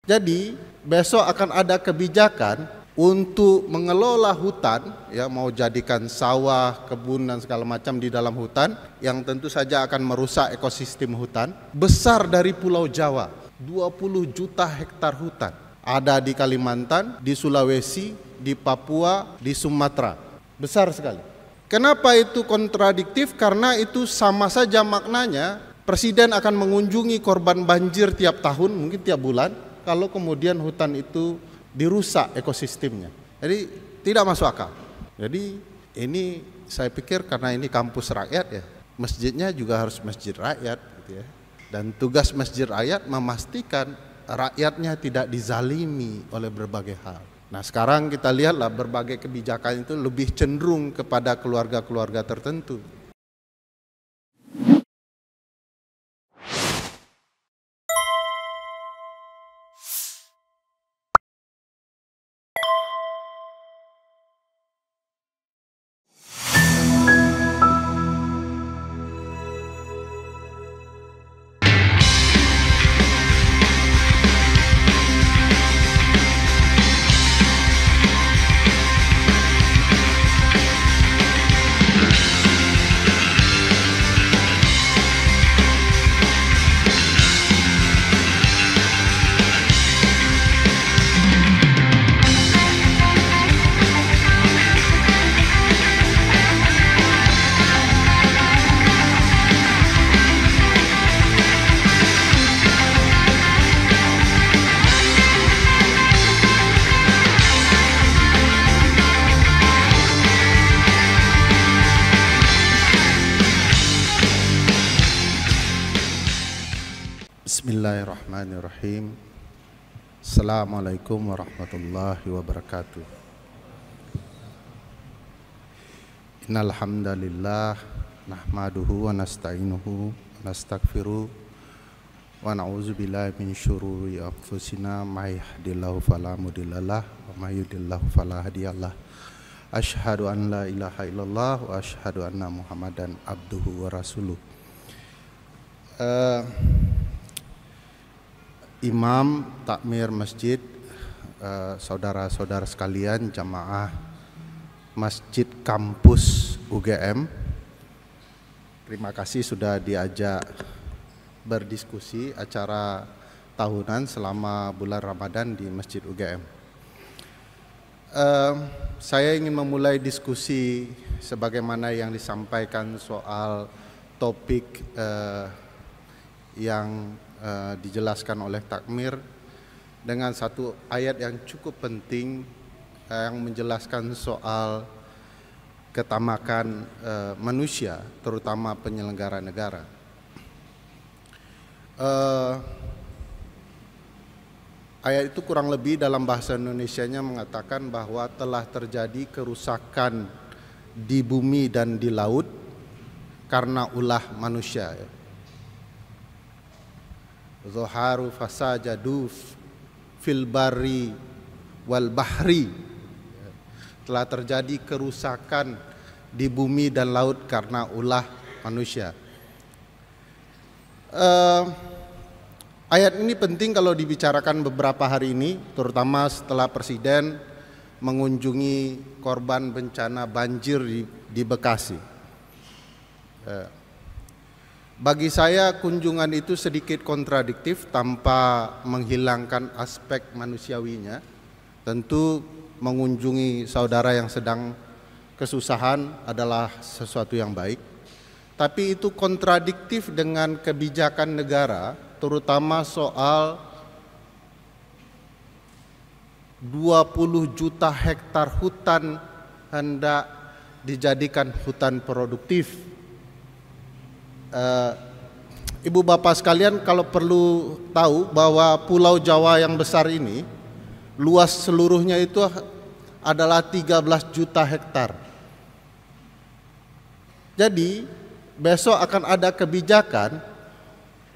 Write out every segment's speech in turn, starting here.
Jadi besok akan ada kebijakan untuk mengelola hutan, ya, mau jadikan sawah, kebun dan segala macam di dalam hutan, yang tentu saja akan merusak ekosistem hutan besar dari Pulau Jawa. 20 juta hektar hutan ada di Kalimantan, di Sulawesi, di Papua, di Sumatera. Besar sekali. Kenapa itu kontradiktif? Karena itu sama saja maknanya presiden akan mengunjungi korban banjir tiap tahun, mungkin tiap bulan, kalau kemudian hutan itu dirusak ekosistemnya. Jadi tidak masuk akal. Jadi ini saya pikir karena ini kampus rakyat, ya, masjidnya juga harus masjid rakyat gitu ya. Dan tugas masjid rakyat memastikan rakyatnya tidak dizalimi oleh berbagai hal. Nah, sekarang kita lihatlah berbagai kebijakan itu lebih cenderung kepada keluarga-keluarga tertentu. Bismillahirrahmanirrahim. Assalamualaikum warahmatullahi wabarakatuh. Innal hamdalillah nahmaduhu wa nasta'inuhu wa nastaghfiruh wa na'udzu billahi min syururi anfusina may yahdihillahu fala mudhillalah wa may yudhlil fala hadiyalah. Asyhadu an la ilaha illallah wa asyhadu anna Muhammadan abduhu wa rasuluh. Imam takmir masjid, saudara-saudara sekalian, jamaah Masjid Kampus UGM, terima kasih sudah diajak berdiskusi acara tahunan selama bulan Ramadan di Masjid UGM. Saya ingin memulai diskusi sebagaimana yang disampaikan soal topik yang dijelaskan oleh takmir dengan satu ayat yang cukup penting yang menjelaskan soal ketamakan manusia, terutama penyelenggara negara. Ayat itu kurang lebih dalam bahasa Indonesianya mengatakan bahwa telah terjadi kerusakan di bumi dan di laut karena ulah manusia. Zaharu fasajadu fil barri wal bahri. Telah terjadi kerusakan di bumi dan laut karena ulah manusia. Ayat ini penting kalau dibicarakan beberapa hari ini, terutama setelah Presiden mengunjungi korban bencana banjir di Bekasi. Bagi saya kunjungan itu sedikit kontradiktif tanpa menghilangkan aspek manusiawinya. Tentu mengunjungi saudara yang sedang kesusahan adalah sesuatu yang baik. Tapi itu kontradiktif dengan kebijakan negara, terutama soal 20 juta hektar hutan hendak dijadikan hutan produktif. Ibu bapak sekalian, kalau perlu tahu bahwa Pulau Jawa yang besar ini luas seluruhnya itu adalah 13 juta hektar. Jadi besok akan ada kebijakan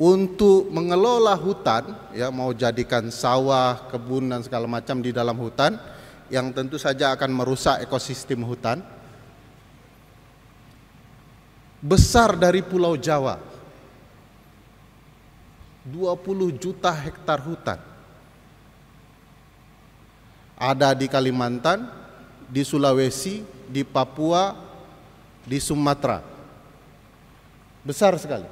untuk mengelola hutan, ya, mau jadikan sawah, kebun dan segala macam di dalam hutan, yang tentu saja akan merusak ekosistem hutan besar dari Pulau Jawa. 20 juta hektar hutan. Ada di Kalimantan, di Sulawesi, di Papua, di Sumatera. Besar sekali.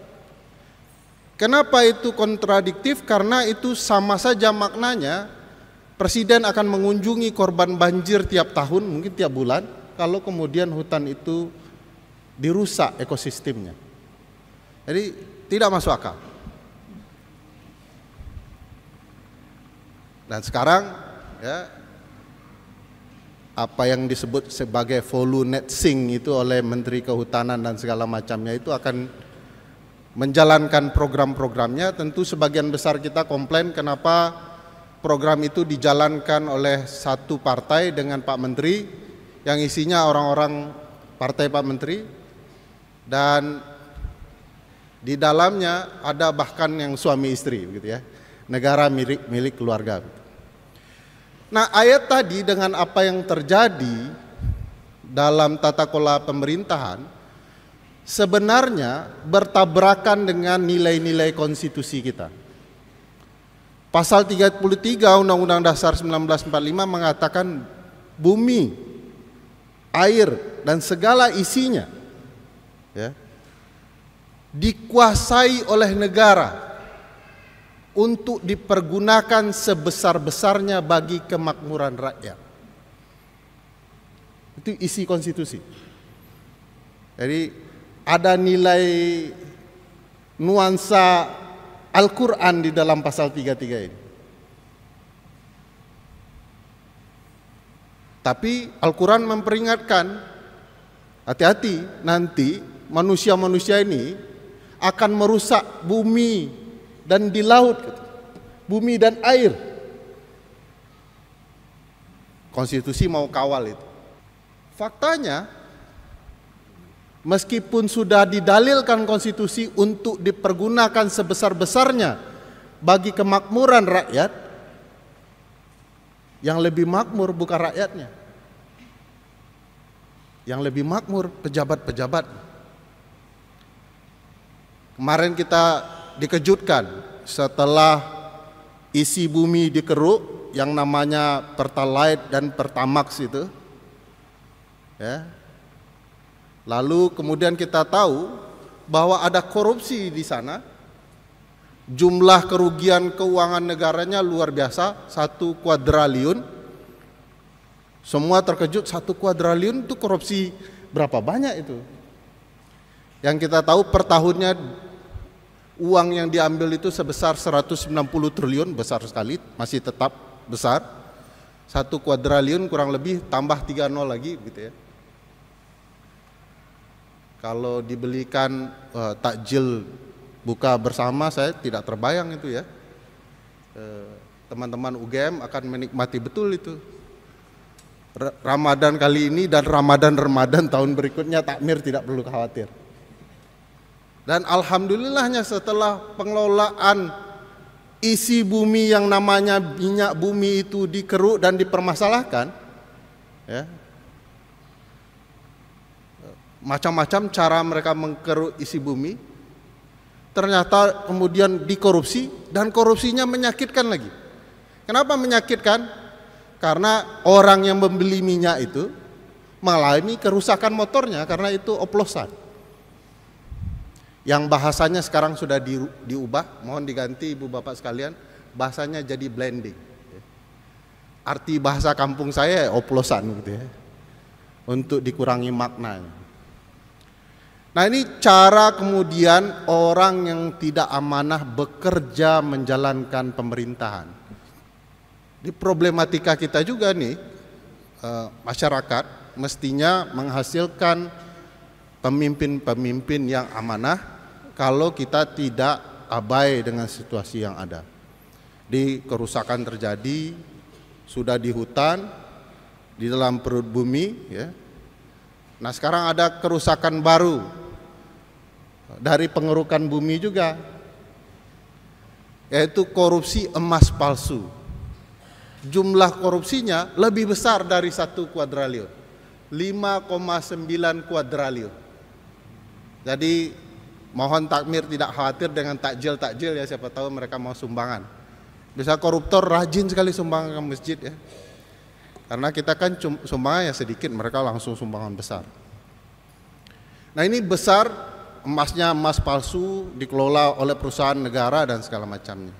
Kenapa itu kontradiktif? Karena itu sama saja maknanya presiden akan mengunjungi korban banjir tiap tahun, mungkin tiap bulan, kalau kemudian hutan itu dirusak ekosistemnya. Jadi tidak masuk akal. Dan sekarang ya, apa yang disebut sebagai volunetzing itu oleh Menteri Kehutanan dan segala macamnya itu akan menjalankan program-programnya. Tentu sebagian besar kita komplain kenapa program itu dijalankan oleh satu partai dengan Pak Menteri yang isinya orang-orang partai Pak Menteri, dan di dalamnya ada bahkan yang suami istri begitu ya, negara milik keluarga. Nah, ayat tadi dengan apa yang terjadi dalam tata kelola pemerintahan sebenarnya bertabrakan dengan nilai-nilai konstitusi kita. Pasal 33 Undang-Undang Dasar 1945 mengatakan bumi, air, dan segala isinya ya, dikuasai oleh negara untuk dipergunakan sebesar-besarnya bagi kemakmuran rakyat. Itu isi konstitusi. Jadi ada nilai nuansa Al-Quran di dalam pasal 33 ini. Tapi Al-Quran memperingatkan, hati-hati nanti manusia-manusia ini akan merusak bumi dan di laut, bumi dan air. Konstitusi mau kawal itu. Faktanya, meskipun sudah didalilkan konstitusi untuk dipergunakan sebesar-besarnya bagi kemakmuran rakyat, yang lebih makmur bukan rakyatnya. Yang lebih makmur pejabat-pejabat. Kemarin kita dikejutkan setelah isi bumi dikeruk yang namanya Pertalite dan Pertamax itu ya. Lalu kemudian kita tahu bahwa ada korupsi di sana. Jumlah kerugian keuangan negaranya luar biasa, 1 kuadriliun. Semua terkejut, 1 kuadriliun itu korupsi berapa banyak itu. Yang kita tahu per tahunnya uang yang diambil itu sebesar 190 triliun, besar sekali, masih tetap besar. 1 kuadriliun kurang lebih tambah 3 nol lagi gitu ya. Kalau dibelikan takjil buka bersama, saya tidak terbayang itu ya. Teman-teman UGM akan menikmati betul itu. Ramadan kali ini dan Ramadan tahun berikutnya takmir tidak perlu khawatir. Dan alhamdulillahnya setelah pengelolaan isi bumi yang namanya minyak bumi itu dikeruk dan dipermasalahkan ya, macam-macam cara mereka mengkeruk isi bumi, ternyata kemudian dikorupsi, dan korupsinya menyakitkan lagi. Kenapa menyakitkan? Karena orang yang membeli minyak itu mengalami kerusakan motornya karena itu oplosan. Yang bahasanya sekarang sudah diubah, mohon diganti ibu bapak sekalian, bahasanya jadi blending. Arti bahasa kampung saya oplosan gitu ya, untuk dikurangi maknanya. Nah, ini cara kemudian orang yang tidak amanah bekerja menjalankan pemerintahan. Di problematika kita juga nih, masyarakat mestinya menghasilkan pemimpin-pemimpin yang amanah kalau kita tidak abai dengan situasi yang ada. Di kerusakan terjadi, sudah di hutan, di dalam perut bumi ya. Nah, sekarang ada kerusakan baru dari pengerukan bumi juga, yaitu korupsi emas palsu. Jumlah korupsinya lebih besar dari 1 kuadriliun, 5,9 kuadriliun. Jadi mohon takmir tidak khawatir dengan takjil ya, siapa tahu mereka mau sumbangan. Bisa koruptor rajin sekali sumbangan ke masjid ya. Karena kita kan sumbangannya sedikit, mereka langsung sumbangan besar. Nah ini besar, emasnya emas palsu, dikelola oleh perusahaan negara dan segala macamnya.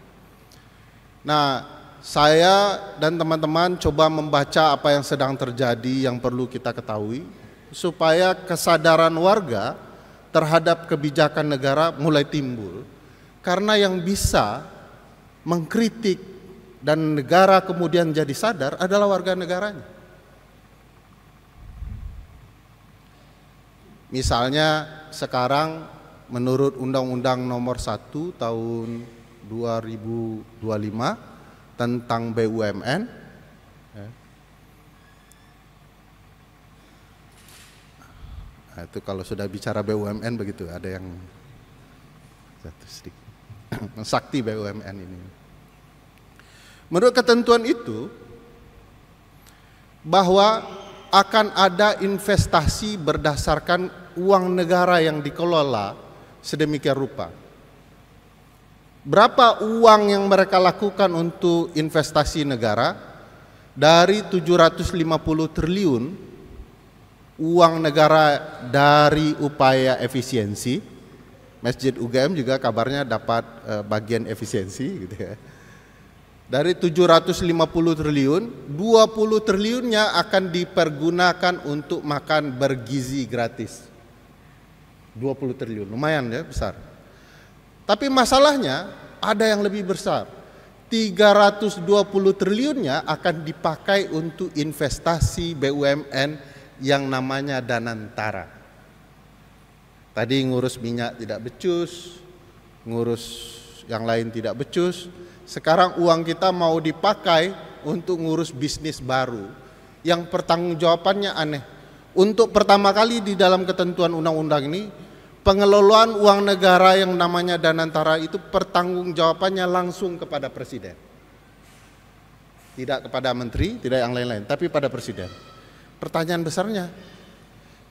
Nah saya dan teman-teman coba membaca apa yang sedang terjadi yang perlu kita ketahui, supaya kesadaran warga terhadap kebijakan negara mulai timbul. Karena yang bisa mengkritik dan negara kemudian jadi sadar adalah warga negaranya. Misalnya sekarang menurut Undang-Undang Nomor 1 Tahun 2025 tentang BUMN, nah, itu kalau sudah bicara BUMN begitu, ada yang satu sedikit sakti BUMN ini. Menurut ketentuan itu, bahwa akan ada investasi berdasarkan uang negara yang dikelola sedemikian rupa. Berapa uang yang mereka lakukan untuk investasi negara? Dari 750 triliun uang negara dari upaya efisiensi. Masjid UGM juga kabarnya dapat bagian efisiensi gitu ya. Dari 750 triliun, 20 triliunnya akan dipergunakan untuk makan bergizi gratis. 20 triliun, lumayan ya, besar. Tapi masalahnya ada yang lebih besar. 320 triliunnya akan dipakai untuk investasi BUMN yang namanya Danantara. Tadi ngurus minyak tidak becus, ngurus yang lain tidak becus. Sekarang uang kita mau dipakai untuk ngurus bisnis baru yang pertanggungjawabannya aneh. Untuk pertama kali di dalam ketentuan undang-undang ini, pengelolaan uang negara yang namanya Danantara itu pertanggungjawabannya langsung kepada presiden. Tidak kepada menteri, tidak yang lain-lain, tapi pada presiden. Pertanyaan besarnya,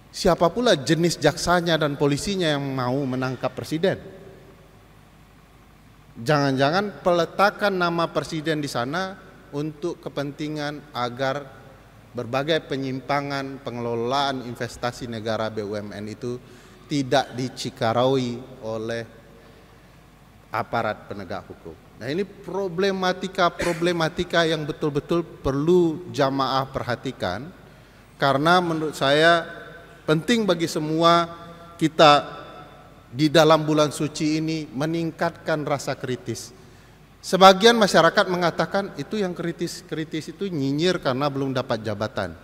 siapa pula jenis jaksanya dan polisinya yang mau menangkap presiden? Jangan-jangan peletakan nama presiden di sana untuk kepentingan agar berbagai penyimpangan pengelolaan investasi negara BUMN itu tidak dicikarai oleh aparat penegak hukum. Nah ini problematika yang betul-betul perlu jamaah perhatikan, karena menurut saya penting bagi semua kita di dalam bulan suci ini meningkatkan rasa kritis. Sebagian masyarakat mengatakan itu yang kritis itu nyinyir karena belum dapat jabatan.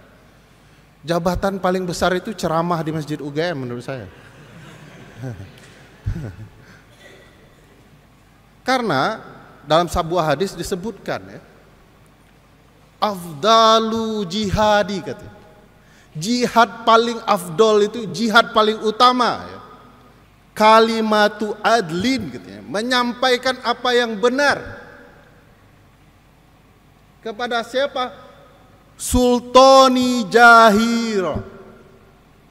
Jabatan paling besar itu ceramah di Masjid UGM menurut saya. Karena dalam sebuah hadis disebutkan ya, afdalu jihadi katanya. Jihad paling afdol itu jihad paling utama ya. Kalimatu adlin katanya, menyampaikan apa yang benar kepada siapa? Sultani jahir,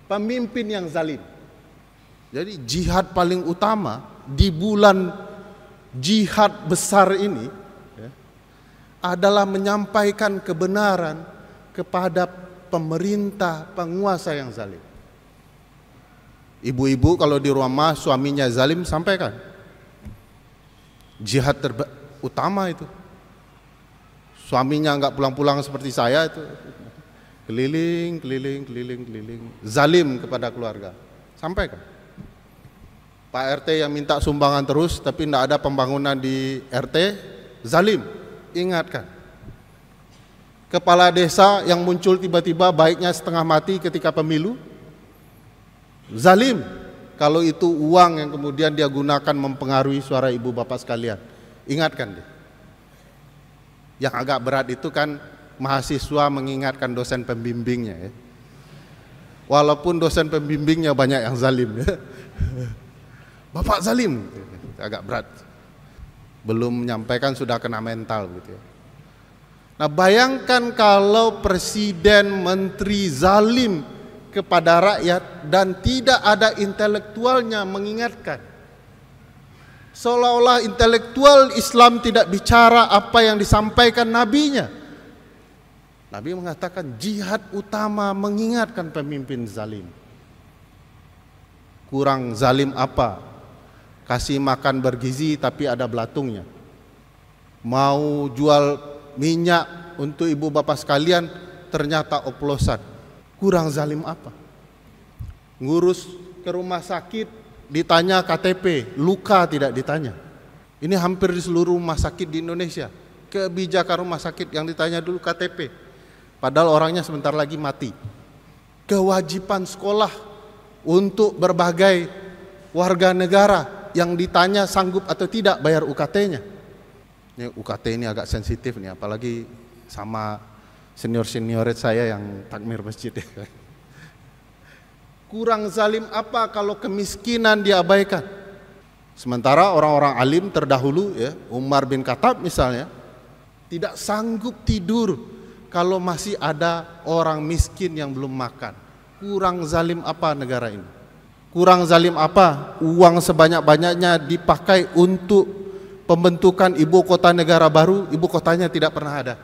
pemimpin yang zalim. Jadi jihad paling utama di bulan jihad besar ini ya, adalah menyampaikan kebenaran kepada pemerintah penguasa yang zalim. Ibu-ibu kalau di rumah suaminya zalim sampaikan. Jihad utama itu. Suaminya enggak pulang-pulang seperti saya itu. Keliling, zalim kepada keluarga. Sampaikan. Pak RT yang minta sumbangan terus tapi enggak ada pembangunan di RT, zalim. Ingatkan. Kepala desa yang muncul tiba-tiba baiknya setengah mati ketika pemilu, zalim kalau itu uang yang kemudian dia gunakan mempengaruhi suara ibu bapak sekalian. Ingatkan deh. Yang agak berat itu kan mahasiswa mengingatkan dosen pembimbingnya ya. Walaupun dosen pembimbingnya banyak yang zalim ya. Bapak zalim, agak berat. Belum menyampaikan sudah kena mental gitu ya. Nah bayangkan kalau presiden menteri zalim kepada rakyat dan tidak ada intelektualnya mengingatkan. Seolah-olah intelektual Islam tidak bicara apa yang disampaikan nabinya. Nabi mengatakan jihad utama mengingatkan pemimpin zalim. Kurang zalim apa? Kasih makan bergizi tapi ada belatungnya. Mau jual minyak untuk ibu bapak sekalian ternyata oplosan. Kurang zalim apa? Ngurus ke rumah sakit ditanya KTP, luka tidak ditanya. Ini hampir di seluruh rumah sakit di Indonesia. Kebijakan rumah sakit yang ditanya dulu KTP, padahal orangnya sebentar lagi mati. Kewajiban sekolah untuk berbagai warga negara yang ditanya sanggup atau tidak bayar UKT-nya. Ini UKT ini agak sensitif nih, apalagi sama senior-senior saya yang takmir masjid. Kurang zalim apa kalau kemiskinan diabaikan? Sementara orang-orang alim terdahulu, ya, Umar bin Khattab misalnya, tidak sanggup tidur kalau masih ada orang miskin yang belum makan. Kurang zalim apa negara ini? Kurang zalim apa uang sebanyak-banyaknya dipakai untuk pembentukan ibu kota negara baru, ibu kotanya tidak pernah ada.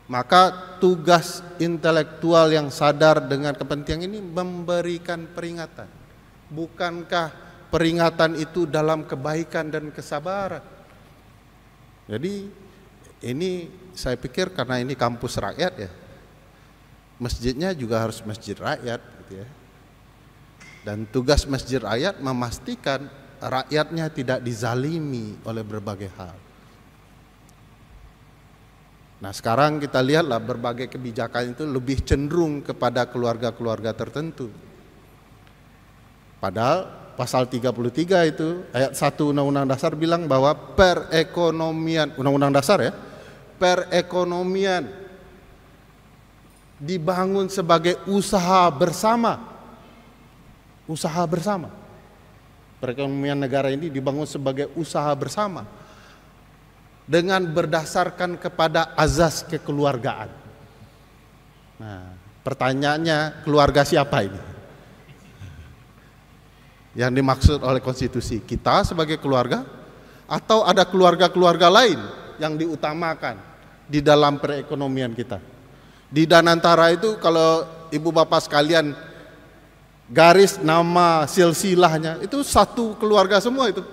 Maka tugas intelektual yang sadar dengan kepentingan ini memberikan peringatan. Bukankah peringatan itu dalam kebaikan dan kesabaran? Jadi ini saya pikir karena ini kampus rakyat, ya, masjidnya juga harus masjid rakyat, gitu ya. Dan tugas masjid rakyat memastikan rakyatnya tidak dizalimi oleh berbagai hal. Nah, sekarang kita lihatlah berbagai kebijakan itu lebih cenderung kepada keluarga-keluarga tertentu. Padahal pasal 33 itu ayat 1 Undang-Undang Dasar bilang bahwa perekonomian, Undang-Undang Dasar, ya, perekonomian dibangun sebagai usaha bersama. Usaha bersama. Perekonomian negara ini dibangun sebagai usaha bersama dengan berdasarkan kepada azas kekeluargaan. Nah, pertanyaannya, keluarga siapa ini? Yang dimaksud oleh konstitusi, kita sebagai keluarga atau ada keluarga-keluarga lain yang diutamakan di dalam perekonomian kita? Di Danantara itu kalau ibu bapak sekalian garis nama silsilahnya itu satu keluarga semua, itu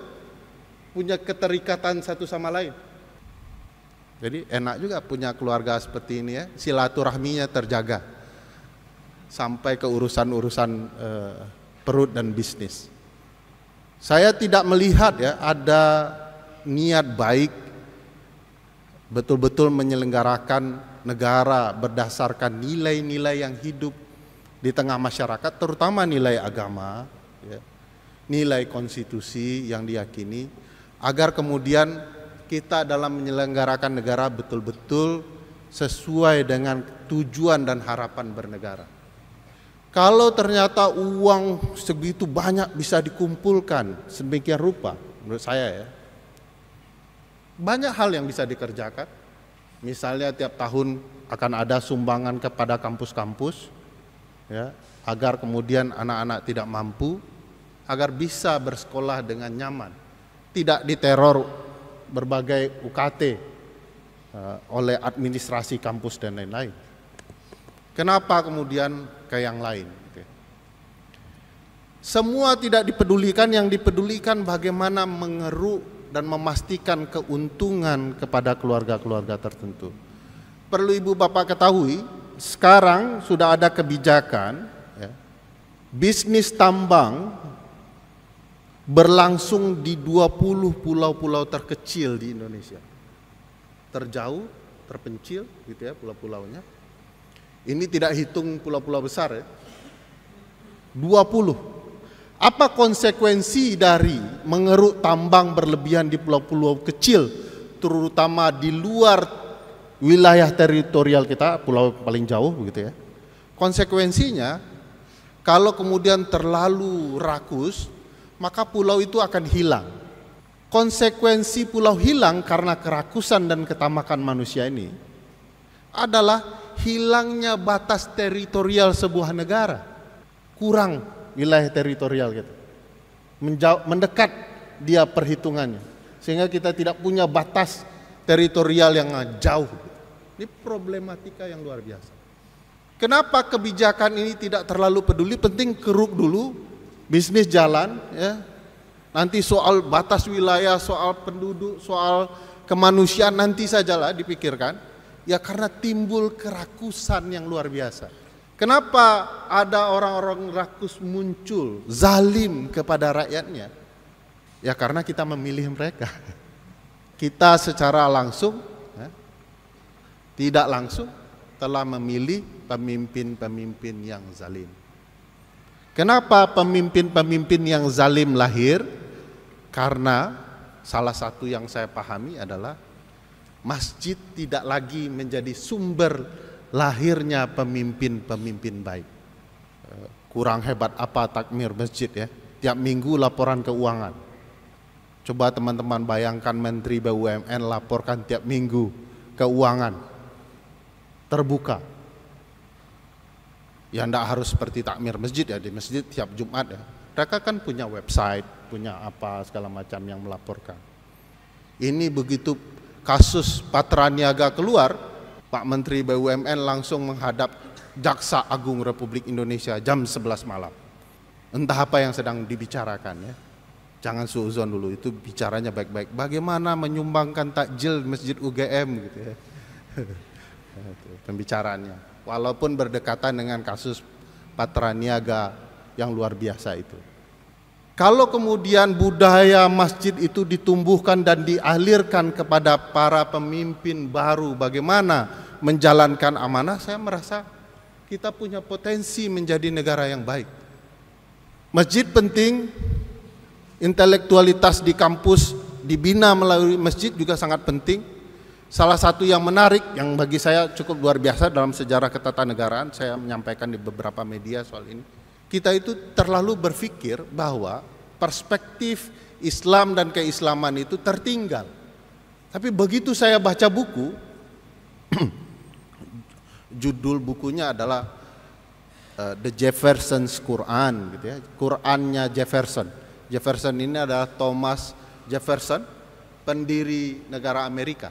punya keterikatan satu sama lain. Jadi enak juga punya keluarga seperti ini, ya, silaturahminya terjaga sampai ke urusan-urusan perut dan bisnis. Saya tidak melihat, ya, ada niat baik betul-betul menyelenggarakan negara berdasarkan nilai-nilai yang hidup di tengah masyarakat, terutama nilai agama, ya, nilai konstitusi yang diyakini, agar kemudian kita dalam menyelenggarakan negara betul-betul sesuai dengan tujuan dan harapan bernegara. Kalau ternyata uang segitu banyak bisa dikumpulkan sedemikian rupa, menurut saya, ya, banyak hal yang bisa dikerjakan. Misalnya tiap tahun akan ada sumbangan kepada kampus-kampus, ya, agar kemudian anak-anak tidak mampu agar bisa bersekolah dengan nyaman, tidak diteror berbagai UKT oleh administrasi kampus dan lain-lain. Kenapa kemudian ke yang lain? Semua tidak dipedulikan, yang dipedulikan bagaimana mengeruk dan memastikan keuntungan kepada keluarga-keluarga tertentu. Perlu ibu bapak ketahui, sekarang sudah ada kebijakan, ya, bisnis tambang berlangsung di 20 pulau-pulau terkecil di Indonesia. Terjauh, terpencil, gitu ya, pulau-pulaunya. Ini tidak hitung pulau-pulau besar, ya. 20. Apa konsekuensi dari mengeruk tambang berlebihan di pulau-pulau kecil, terutama di luar wilayah teritorial kita, pulau paling jauh, begitu ya. Konsekuensinya, kalau kemudian terlalu rakus, maka pulau itu akan hilang. Konsekuensi pulau hilang karena kerakusan dan ketamakan manusia ini adalah hilangnya batas teritorial sebuah negara. Kurang wilayah teritorial gitu. Mendekat dia perhitungannya. Sehingga kita tidak punya batas teritorial yang jauh. Ini problematika yang luar biasa. Kenapa kebijakan ini tidak terlalu peduli, penting keruk dulu, bisnis jalan, ya. Nanti soal batas wilayah, soal penduduk, soal kemanusiaan nanti sajalah dipikirkan. Ya karena timbul kerakusan yang luar biasa. Kenapa ada orang-orang rakus muncul, zalim kepada rakyatnya? Ya karena kita memilih mereka. Kita secara langsung, ya, tidak langsung telah memilih pemimpin-pemimpin yang zalim. Kenapa pemimpin-pemimpin yang zalim lahir? Karena salah satu yang saya pahami adalah masjid tidak lagi menjadi sumber lahirnya pemimpin-pemimpin baik. Kurang hebat apa takmir masjid ya? Tiap minggu laporan keuangan. Coba teman-teman bayangkan Menteri BUMN laporkan tiap minggu keuangan terbuka. Ya enggak harus seperti takmir masjid ya, di masjid tiap Jumat ya. Mereka kan punya website, punya apa segala macam yang melaporkan. Ini begitu kasus Patra Niaga keluar, Pak Menteri BUMN langsung menghadap Jaksa Agung Republik Indonesia jam 11 malam. Entah apa yang sedang dibicarakan ya. Jangan suuzon dulu, itu bicaranya baik-baik. Bagaimana menyumbangkan takjil Masjid UGM gitu ya. Pembicaraannya. Walaupun berdekatan dengan kasus Patra Niaga yang luar biasa itu. Kalau kemudian budaya masjid itu ditumbuhkan dan dialirkan kepada para pemimpin baru bagaimana menjalankan amanah, saya merasa kita punya potensi menjadi negara yang baik. Masjid penting, intelektualitas di kampus dibina melalui masjid juga sangat penting. Salah satu yang menarik yang bagi saya cukup luar biasa dalam sejarah ketatanegaraan, saya menyampaikan di beberapa media soal ini. Kita itu terlalu berpikir bahwa perspektif Islam dan keislaman itu tertinggal. Tapi begitu saya baca buku, judul bukunya adalah The Jefferson's Quran gitu ya. Qurannya Jefferson. Jefferson ini adalah Thomas Jefferson, pendiri negara Amerika.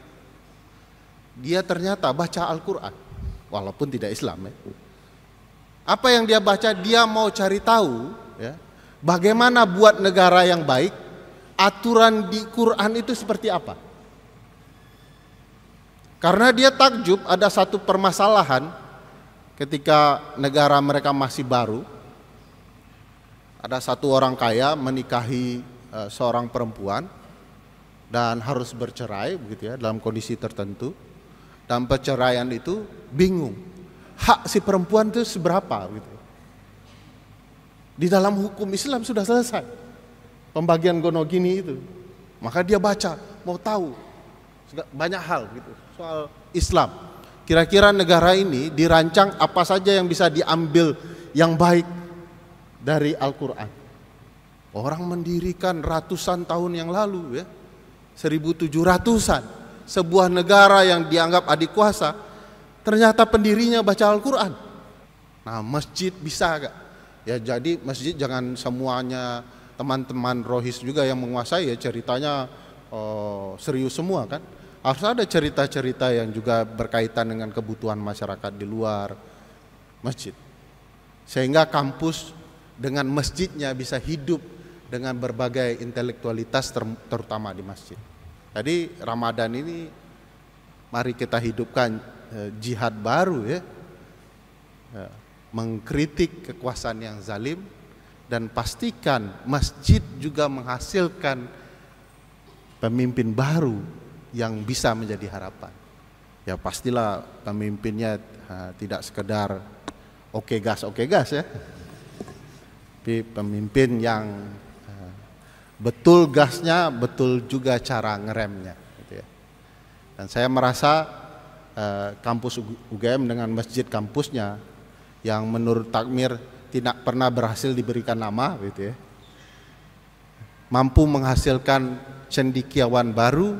Dia ternyata baca Al-Quran, walaupun tidak Islam ya. Apa yang dia baca, dia mau cari tahu ya, bagaimana buat negara yang baik, aturan di Quran itu seperti apa. Karena dia takjub ada satu permasalahan ketika negara mereka masih baru. Ada satu orang kaya menikahi seorang perempuan dan harus bercerai begitu ya dalam kondisi tertentu. Dan perceraian itu bingung. Hak si perempuan itu seberapa gitu. Di dalam hukum Islam sudah selesai pembagian gonogini itu. Maka dia baca, mau tahu banyak hal gitu soal Islam. Kira-kira negara ini dirancang apa saja yang bisa diambil yang baik dari Al-Quran. Orang mendirikan ratusan tahun yang lalu ya, 1700-an, sebuah negara yang dianggap adik kuasa, ternyata pendirinya baca Al-Quran. Nah masjid bisa gak? Ya jadi masjid jangan semuanya teman-teman rohis juga yang menguasai ya, ceritanya serius semua kan. Harus ada cerita-cerita yang juga berkaitan dengan kebutuhan masyarakat di luar masjid. Sehingga kampus dengan masjidnya bisa hidup dengan berbagai intelektualitas terutama di masjid. Jadi Ramadan ini mari kita hidupkan jihad baru ya. Mengkritik kekuasaan yang zalim dan pastikan masjid juga menghasilkan pemimpin baru yang bisa menjadi harapan. Ya pastilah pemimpinnya tidak sekedar oke gas ya. Tapi pemimpin yang betul gasnya, betul juga cara ngeremnya gitu ya. Dan saya merasa kampus UGM dengan masjid kampusnya yang menurut takmir tidak pernah berhasil diberikan nama gitu ya, mampu menghasilkan cendekiawan baru,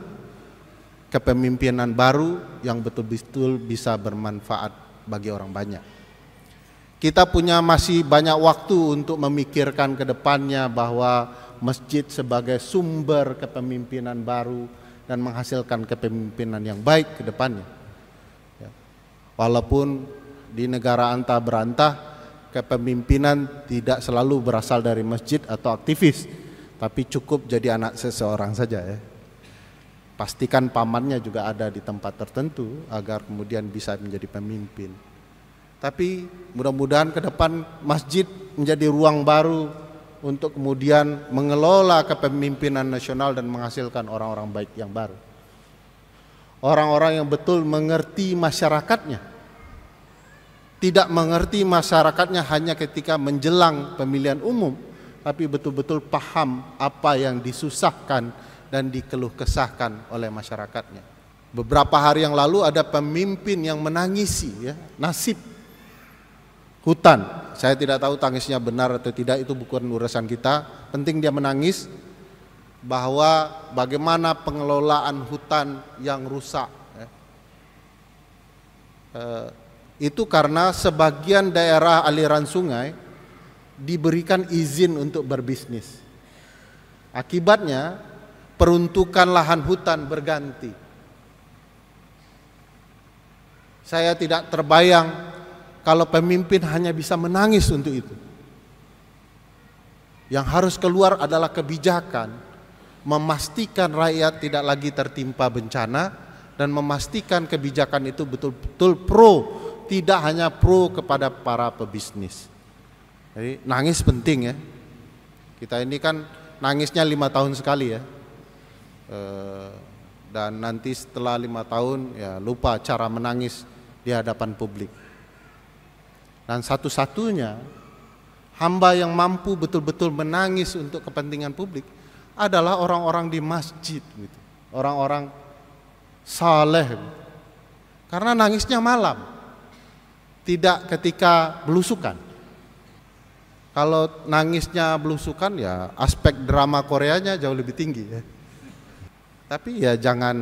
kepemimpinan baru yang betul-betul bisa bermanfaat bagi orang banyak. Kita punya masih banyak waktu untuk memikirkan ke depannya bahwa masjid sebagai sumber kepemimpinan baru dan menghasilkan kepemimpinan yang baik ke depannya. Walaupun di negara antah berantah kepemimpinan tidak selalu berasal dari masjid atau aktivis, tapi cukup jadi anak seseorang saja ya. Pastikan pamannya juga ada di tempat tertentu agar kemudian bisa menjadi pemimpin. Tapi mudah-mudahan ke depan masjid menjadi ruang baru untuk kemudian mengelola kepemimpinan nasional dan menghasilkan orang-orang baik yang baru. Orang-orang yang betul mengerti masyarakatnya. Tidak mengerti masyarakatnya hanya ketika menjelang pemilihan umum, tapi betul-betul paham apa yang disusahkan dan dikeluh kesahkan oleh masyarakatnya. Beberapa hari yang lalu ada pemimpin yang menangisi ya, nasib hutan. Saya tidak tahu tangisnya benar atau tidak, itu bukan urusan kita. Penting dia menangis bahwa bagaimana pengelolaan hutan yang rusak ya. Itu karena sebagian daerah aliran sungai diberikan izin untuk berbisnis. Akibatnya peruntukan lahan hutan berganti. Saya tidak terbayang kalau pemimpin hanya bisa menangis untuk itu. Yang harus keluar adalah kebijakan, memastikan rakyat tidak lagi tertimpa bencana, dan memastikan kebijakan itu betul-betul pro, tidak hanya pro kepada para pebisnis. Jadi nangis penting ya. Kita ini kan nangisnya 5 tahun sekali ya. Dan nanti setelah 5 tahun ya lupa cara menangis di hadapan publik. Dan satu-satunya hamba yang mampu betul-betul menangis untuk kepentingan publik adalah orang-orang di masjid gitu. Orang-orang saleh. Karena nangisnya malam, tidak ketika belusukan. Kalau nangisnya belusukan ya aspek drama Koreanya jauh lebih tinggi ya. Tapi ya jangan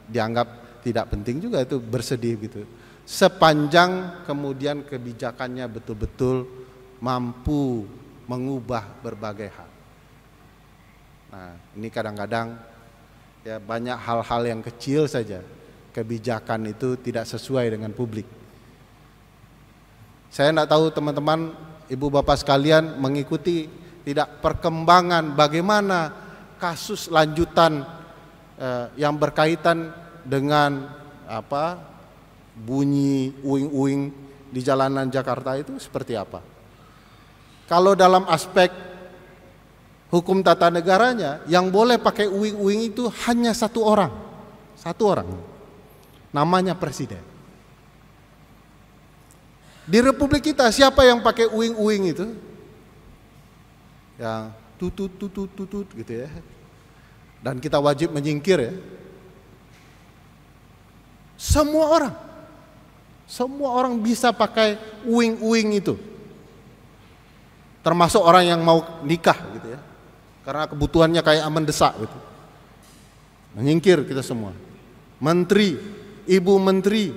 dianggap tidak penting juga itu bersedih gitu. Sepanjang kemudian kebijakannya betul-betul mampu mengubah berbagai hal. Nah, ini kadang-kadang ya banyak hal-hal yang kecil saja kebijakan itu tidak sesuai dengan publik. Saya tidak tahu teman-teman, ibu bapak sekalian mengikuti tidak perkembangan bagaimana kasus lanjutan yang berkaitan dengan bunyi uing-uing di jalanan Jakarta itu seperti apa. Kalau dalam aspek hukum tata negaranya, yang boleh pakai uing-uing itu hanya satu orang, namanya presiden. Di Republik kita siapa yang pakai uing-uing itu? Yang tutut gitu ya. Dan kita wajib menyingkir ya. Semua orang bisa pakai uing-uing itu. Termasuk orang yang mau nikah gitu ya. Karena kebutuhannya kayak mendesak gitu. Menyingkir kita semua. Menteri, ibu menteri,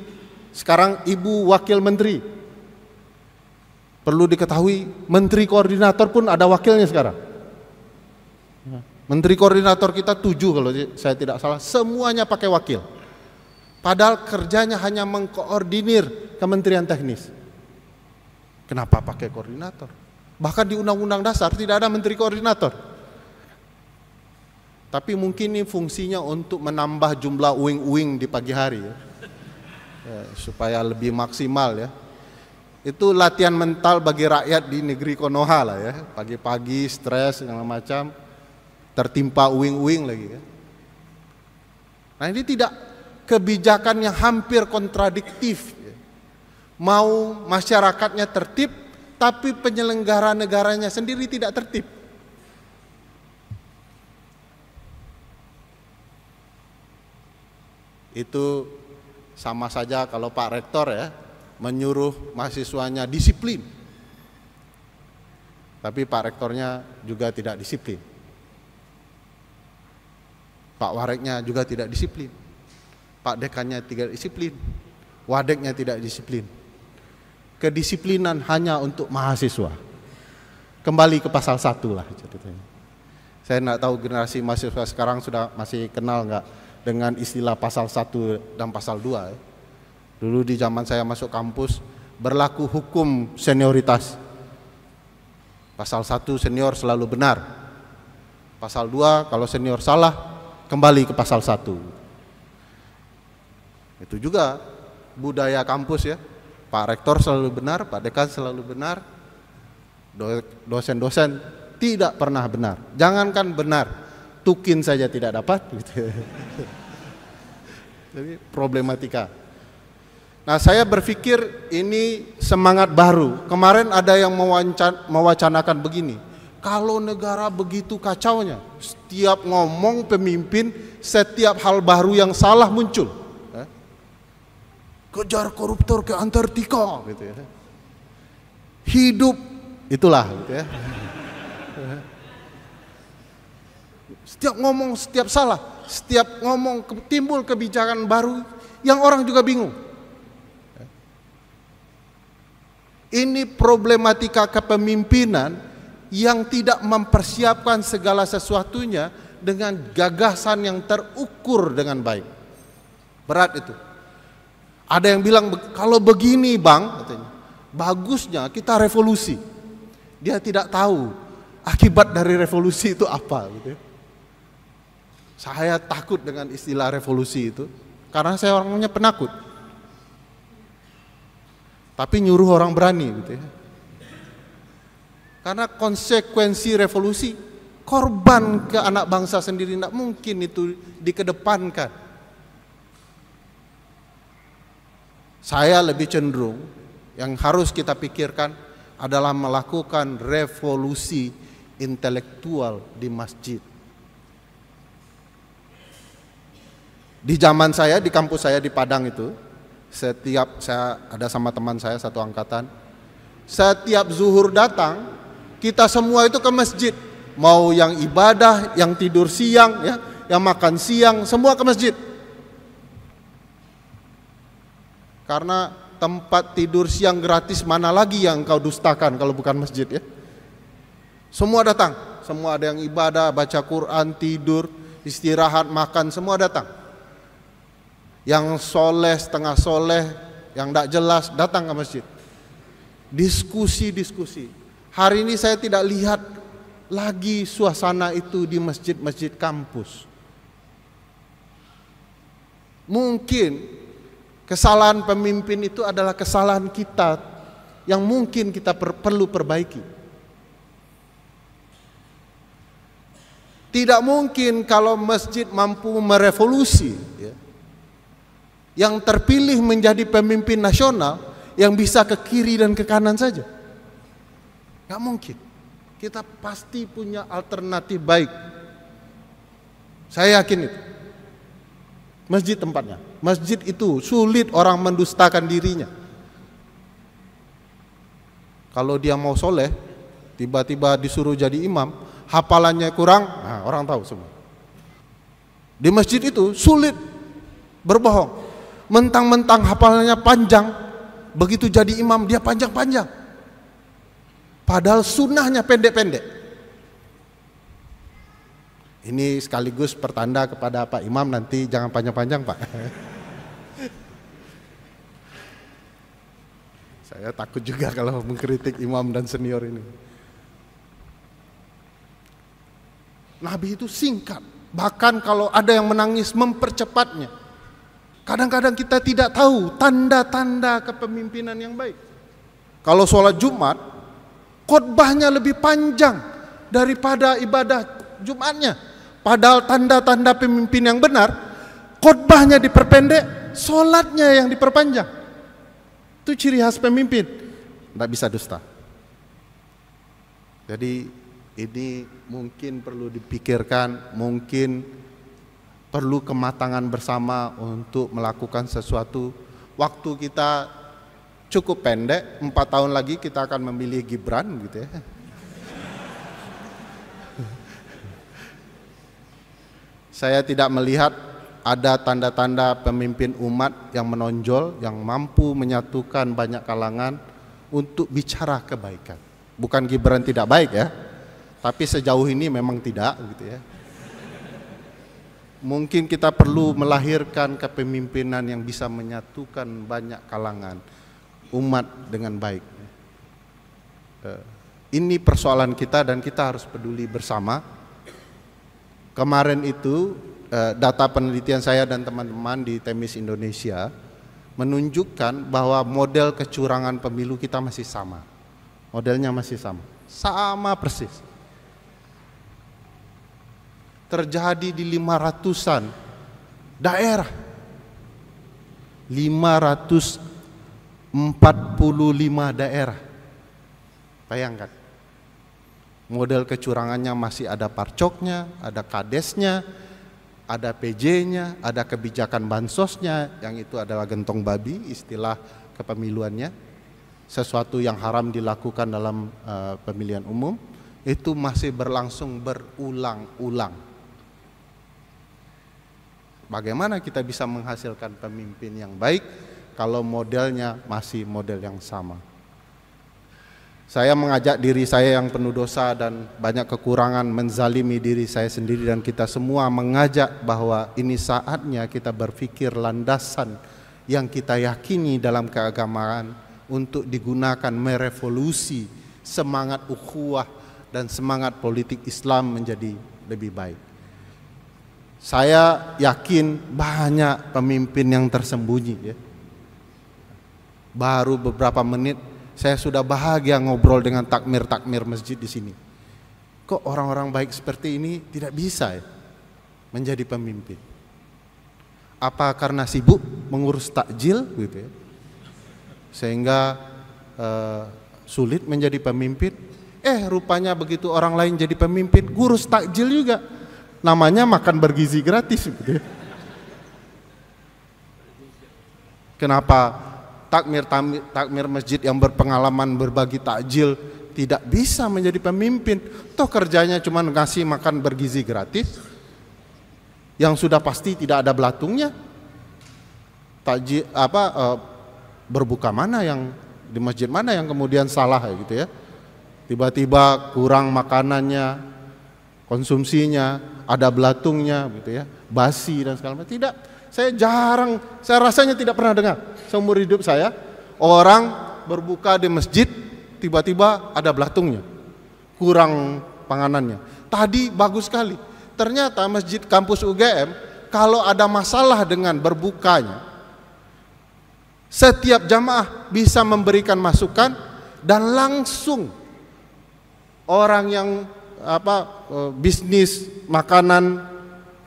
sekarang ibu wakil menteri. Perlu diketahui, menteri koordinator pun ada wakilnya sekarang. Menteri koordinator kita 7 kalau saya tidak salah, semuanya pakai wakil. Padahal kerjanya hanya mengkoordinir kementerian teknis. Kenapa pakai koordinator? Bahkan di Undang-Undang Dasar tidak ada menteri koordinator. Tapi mungkin ini fungsinya untuk menambah jumlah uing-uing di pagi hari ya. Supaya lebih maksimal ya. Itu latihan mental bagi rakyat di negeri Konoha lah ya. Pagi-pagi stres segala macam, tertimpa uing-uing lagi ya. Nah ini tidak kebijakan yang hampir kontradiktif ya. Mau masyarakatnya tertib, tapi penyelenggara negaranya sendiri tidak tertib. Itu sama saja kalau Pak Rektor ya menyuruh mahasiswanya disiplin, tapi Pak Rektornya juga tidak disiplin. Pak Wareknya juga tidak disiplin. Pak Dekannya tidak disiplin. Wadeknya tidak disiplin. Kedisiplinan hanya untuk mahasiswa. Kembali ke pasal 1 lah ceritanya. Saya tidak tahu generasi mahasiswa sekarang sudah masih kenal enggak dengan istilah pasal 1 dan pasal 2 ya. Dulu di zaman saya masuk kampus berlaku hukum senioritas. Pasal 1 senior selalu benar. Pasal 2 kalau senior salah kembali ke pasal 1. Itu juga budaya kampus ya. Pak Rektor selalu benar, Pak Dekan selalu benar. Dosen-dosen tidak pernah benar. Jangankan benar, tukin saja tidak dapat gitu. Jadi problematika. Nah, saya berpikir ini semangat baru. Kemarin ada yang mewacanakan begini. Kalau negara begitu kacaunya, setiap ngomong pemimpin, setiap hal baru yang salah muncul. Kejar koruptor ke Antartika gitu ya. Hidup itulah gitu ya. Setiap ngomong setiap salah, setiap ngomong timbul kebijakan baru yang orang juga bingung. Ini problematika kepemimpinan yang tidak mempersiapkan segala sesuatunya dengan gagasan yang terukur dengan baik. Berat itu. Ada yang bilang kalau begini bang, katanya, bagusnya kita revolusi. Dia tidak tahu akibat dari revolusi itu apa. Gitu. Saya takut dengan istilah revolusi itu karena saya orangnya penakut. Tapi nyuruh orang berani gitu ya. Karena konsekuensi revolusi, korban ke anak bangsa sendiri tidak mungkin itu dikedepankan. Saya lebih cenderung yang harus kita pikirkan adalah melakukan revolusi intelektual di masjid. Di zaman saya, di kampus saya di Padang itu, setiap saya ada sama teman saya satu angkatan, setiap zuhur datang kita semua itu ke masjid, mau yang ibadah, yang tidur siang ya, yang makan siang, semua ke masjid. Karena tempat tidur siang gratis mana lagi yang kau dustakan kalau bukan masjid ya. Semua datang, semua ada yang ibadah, baca Quran, tidur, istirahat, makan, semua datang. Yang soleh, setengah soleh, yang tidak jelas datang ke masjid. Diskusi-diskusi. Hari ini saya tidak lihat lagi suasana itu di masjid-masjid kampus. Mungkin kesalahan pemimpin itu adalah kesalahan kita yang mungkin kita perlu perbaiki. Tidak mungkin kalau masjid mampu merevolusi ya, yang terpilih menjadi pemimpin nasional yang bisa ke kiri dan ke kanan saja. Gak mungkin. Kita pasti punya alternatif baik. Saya yakin itu. Masjid tempatnya. Masjid itu sulit orang mendustakan dirinya. Kalau dia mau soleh, tiba-tiba disuruh jadi imam, hafalannya kurang, nah orang tahu semua. Di masjid itu sulit berbohong. Mentang-mentang hafalannya panjang, begitu jadi imam dia panjang-panjang. Padahal sunnahnya pendek-pendek. Ini sekaligus pertanda kepada Pak Imam, nanti jangan panjang-panjang Pak. Saya takut juga kalau mengkritik imam dan senior ini. Nabi itu singkat, bahkan kalau ada yang menangis mempercepatnya. Kadang-kadang kita tidak tahu tanda-tanda kepemimpinan yang baik. Kalau sholat Jumat, khotbahnya lebih panjang daripada ibadah Jumatnya. Padahal tanda-tanda pemimpin yang benar, khotbahnya diperpendek, sholatnya yang diperpanjang. Itu ciri khas pemimpin, tidak bisa dusta. Jadi ini mungkin perlu dipikirkan, mungkin perlu kematangan bersama untuk melakukan sesuatu. Waktu kita cukup pendek, 4 tahun lagi kita akan memilih Gibran gitu ya. Saya tidak melihat ada tanda-tanda pemimpin umat yang menonjol, yang mampu menyatukan banyak kalangan untuk bicara kebaikan. Bukan Gibran tidak baik ya, tapi sejauh ini memang tidak gitu ya. mungkin kita perlu melahirkan kepemimpinan yang bisa menyatukan banyak kalangan umat dengan baik. Ini persoalan kita dan kita harus peduli bersama. Kemarin itu data penelitian saya dan teman-teman di Temis Indonesia menunjukkan bahwa model kecurangan pemilu kita masih sama. Modelnya masih sama persis. Terjadi di 500-an daerah. 545 daerah. Bayangkan. Model kecurangannya masih ada parcoknya, ada kadesnya, ada PJ-nya, ada kebijakan bansosnya, yang itu adalah gentong babi istilah kepemiluannya. Sesuatu yang haram dilakukan dalam pemilihan umum, itu masih berlangsung berulang-ulang. Bagaimana kita bisa menghasilkan pemimpin yang baik kalau modelnya masih model yang sama? Saya mengajak diri saya yang penuh dosa dan banyak kekurangan, menzalimi diri saya sendiri dan kita semua, mengajak bahwa ini saatnya kita berpikir landasan yang kita yakini dalam keagamaan untuk digunakan merevolusi semangat ukhuwah dan semangat politik Islam menjadi lebih baik. Saya yakin banyak pemimpin yang tersembunyi ya. Baru beberapa menit saya sudah bahagia ngobrol dengan takmir-takmir masjid di sini. Kok orang-orang baik seperti ini tidak bisa ya menjadi pemimpin? Apa karena sibuk mengurus takjil gitu ya? Sehingga sulit menjadi pemimpin? Rupanya begitu orang lain jadi pemimpin, ngurus takjil juga. Namanya makan bergizi gratis gitu ya. Kenapa takmir masjid yang berpengalaman berbagi takjil tidak bisa menjadi pemimpin? Toh kerjanya cuma ngasih makan bergizi gratis yang sudah pasti tidak ada belatungnya. Takjil berbuka mana yang di masjid mana yang kemudian salah gitu ya? Tiba-tiba kurang makanannya, konsumsinya, ada belatungnya gitu ya, basi dan segala macam. Tidak. Saya rasanya tidak pernah dengar seumur hidup saya orang berbuka di masjid tiba-tiba ada belatungnya, kurang panganannya. Tadi bagus sekali, ternyata masjid kampus UGM kalau ada masalah dengan berbukanya, setiap jamaah bisa memberikan masukan dan langsung orang yang bisnis makanan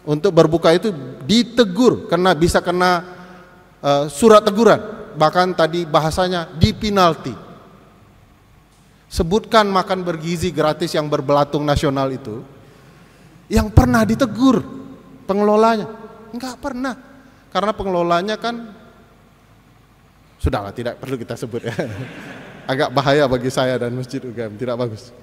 untuk berbuka itu ditegur, bisa kena surat teguran, bahkan tadi bahasanya dipinalti. Sebutkan makan bergizi gratis yang berbelatung nasional itu yang pernah ditegur pengelolanya? Enggak pernah, karena pengelolanya kan sudahlah, tidak perlu kita sebut ya. Agak bahaya bagi saya dan Masjid UGM, tidak bagus.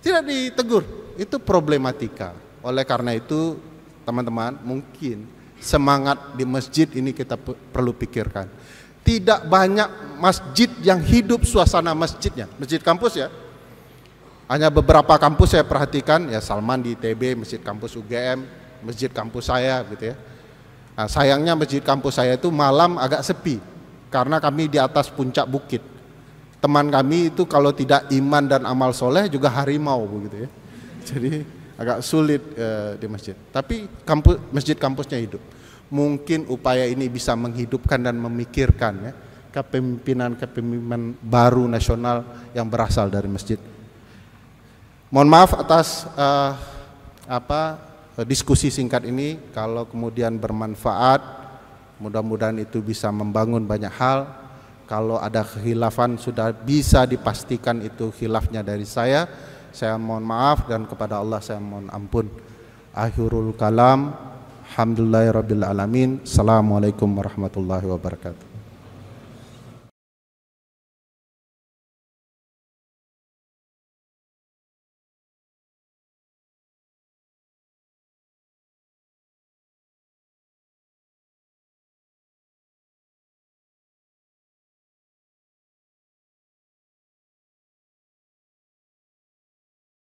Tidak ditegur, itu problematika. Oleh karena itu teman-teman, mungkin semangat di masjid ini kita perlu pikirkan. Tidak banyak masjid yang hidup suasana masjidnya. Masjid kampus ya, hanya beberapa kampus saya perhatikan ya, Salman di ITB, masjid kampus UGM, masjid kampus saya gitu ya. Nah, sayangnya masjid kampus saya itu malam agak sepi karena kami di atas puncak bukit. Teman kami itu kalau tidak iman dan amal soleh juga harimau begitu ya. Jadi agak sulit di masjid. Tapi masjid kampusnya hidup. Mungkin upaya ini bisa menghidupkan dan memikirkan ya, kepemimpinan baru nasional yang berasal dari masjid. Mohon maaf atas diskusi singkat ini. Kalau kemudian bermanfaat, mudah-mudahan itu bisa membangun banyak hal. Kalau ada khilafan sudah bisa dipastikan itu khilafnya dari saya mohon maaf, dan kepada Allah saya mohon ampun. Akhirul kalam, alhamdulillahirabbil alamin. Assalamualaikum warahmatullahi wabarakatuh.